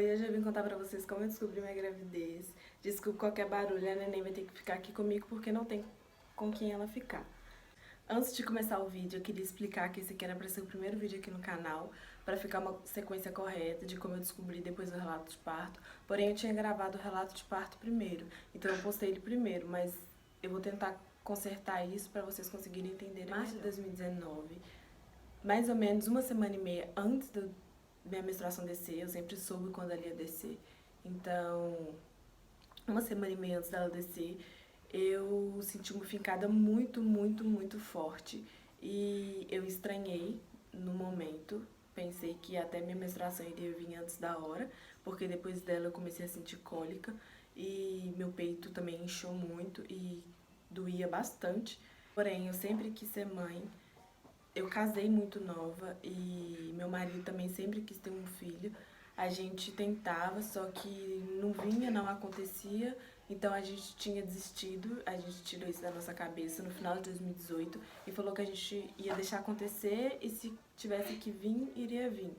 Oi, hoje eu vim contar pra vocês como eu descobri minha gravidez. Desculpa qualquer barulho, a neném vai ter que ficar aqui comigo porque não tem com quem ela ficar. Antes de começar o vídeo, eu queria explicar que esse aqui era pra ser o primeiro vídeo aqui no canal, pra ficar uma sequência correta de como eu descobri depois do relato de parto. Porém, eu tinha gravado o relato de parto primeiro, então eu postei ele primeiro, mas eu vou tentar consertar isso pra vocês conseguirem entender. Em março de 2019, mais ou menos uma semana e meia antes da minha menstruação descer, eu sempre soube quando ela ia descer. Então, uma semana e meia antes dela descer, eu senti uma fincada muito forte. E eu estranhei no momento. Pensei que até minha menstruação iria vir antes da hora, porque depois dela eu comecei a sentir cólica e meu peito também inchou muito e doía bastante. Porém, eu sempre quis ser mãe. Eu casei muito nova e meu marido também sempre quis ter um filho. A gente tentava, só que não vinha, não acontecia. Então a gente tinha desistido, a gente tirou isso da nossa cabeça no final de 2018 e falou que a gente ia deixar acontecer e se tivesse que vir, iria vir.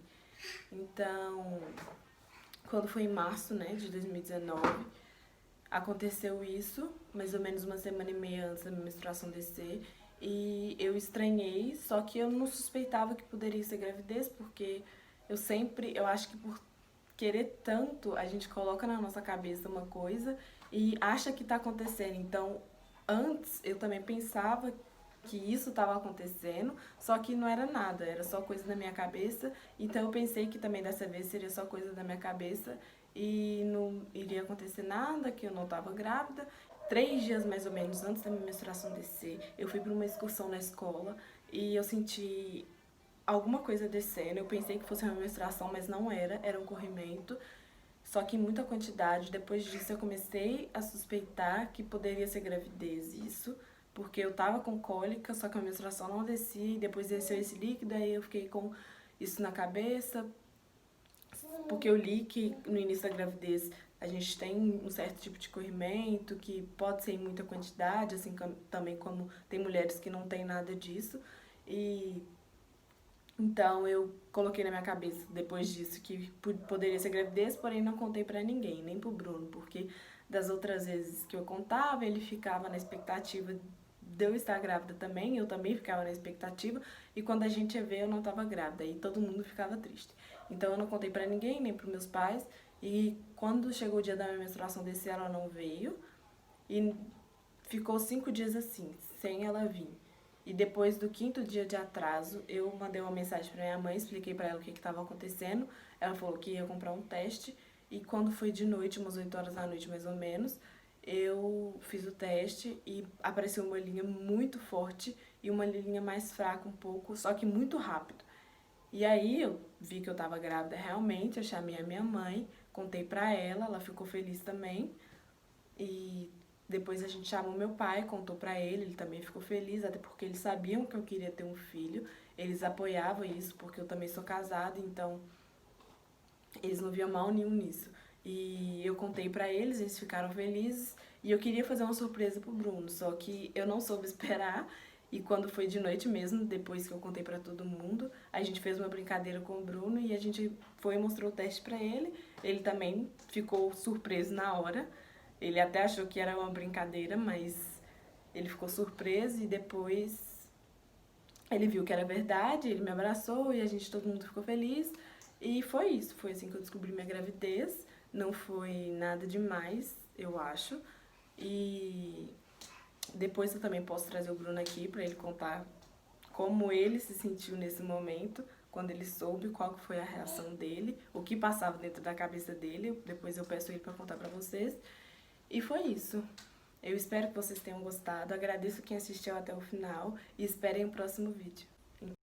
Então, quando foi em março, né, de 2019, aconteceu isso, mais ou menos uma semana e meia antes da minha menstruação descer. E eu estranhei, só que eu não suspeitava que poderia ser gravidez, porque eu acho que por querer tanto, a gente coloca na nossa cabeça uma coisa e acha que tá acontecendo. Então, antes eu também pensava que isso estava acontecendo, só que não era nada, era só coisa da minha cabeça. Então eu pensei que também dessa vez seria só coisa da minha cabeça e não iria acontecer nada, que eu não estava grávida. 3 dias mais ou menos antes da minha menstruação descer, eu fui para uma excursão na escola e eu senti alguma coisa descendo. Eu pensei que fosse uma menstruação, mas não era, era um corrimento, só que em muita quantidade. Depois disso eu comecei a suspeitar que poderia ser gravidez isso, porque eu tava com cólica, só que a menstruação não descia e depois desceu esse líquido, aí eu fiquei com isso na cabeça, porque eu li que no início da gravidez a gente tem um certo tipo de corrimento, que pode ser em muita quantidade, assim também como tem mulheres que não tem nada disso. E então eu coloquei na minha cabeça depois disso que poderia ser gravidez, porém não contei pra ninguém, nem pro Bruno, porque das outras vezes que eu contava, ele ficava na expectativa de eu estar grávida também, eu também ficava na expectativa, e quando a gente ia ver eu não estava grávida, e todo mundo ficava triste. Então eu não contei pra ninguém, nem pros meus pais, e quando chegou o dia da minha menstruação desse, ela não veio, e ficou 5 dias assim, sem ela vir. E depois do 5º dia de atraso, eu mandei uma mensagem pra minha mãe, expliquei pra ela o que estava acontecendo. Ela falou que ia comprar um teste. E quando foi de noite, umas 8 horas da noite mais ou menos, eu fiz o teste e apareceu uma linha muito forte e uma linha mais fraca um pouco, só que muito rápido. E aí eu vi que eu estava grávida realmente, eu chamei a minha mãe, contei pra ela, ela ficou feliz também. E depois a gente chamou meu pai, contou pra ele também ficou feliz, até porque eles sabiam que eu queria ter um filho, eles apoiavam isso, porque eu também sou casada, então eles não viam mal nenhum nisso. E eu contei pra eles, eles ficaram felizes, e eu queria fazer uma surpresa pro Bruno, só que eu não soube esperar, e quando foi de noite mesmo, depois que eu contei pra todo mundo, a gente fez uma brincadeira com o Bruno, e a gente foi e mostrou o teste pra ele também ficou surpreso na hora. Ele até achou que era uma brincadeira, mas ele ficou surpreso e depois ele viu que era verdade, ele me abraçou e todo mundo ficou feliz. E foi isso, foi assim que eu descobri minha gravidez. Não foi nada demais, eu acho. E depois eu também posso trazer o Bruno aqui pra ele contar como ele se sentiu nesse momento, quando ele soube qual foi a reação dele, o que passava dentro da cabeça dele. Depois eu peço ele pra contar pra vocês. E foi isso. Eu espero que vocês tenham gostado. Agradeço quem assistiu até o final e esperem o próximo vídeo.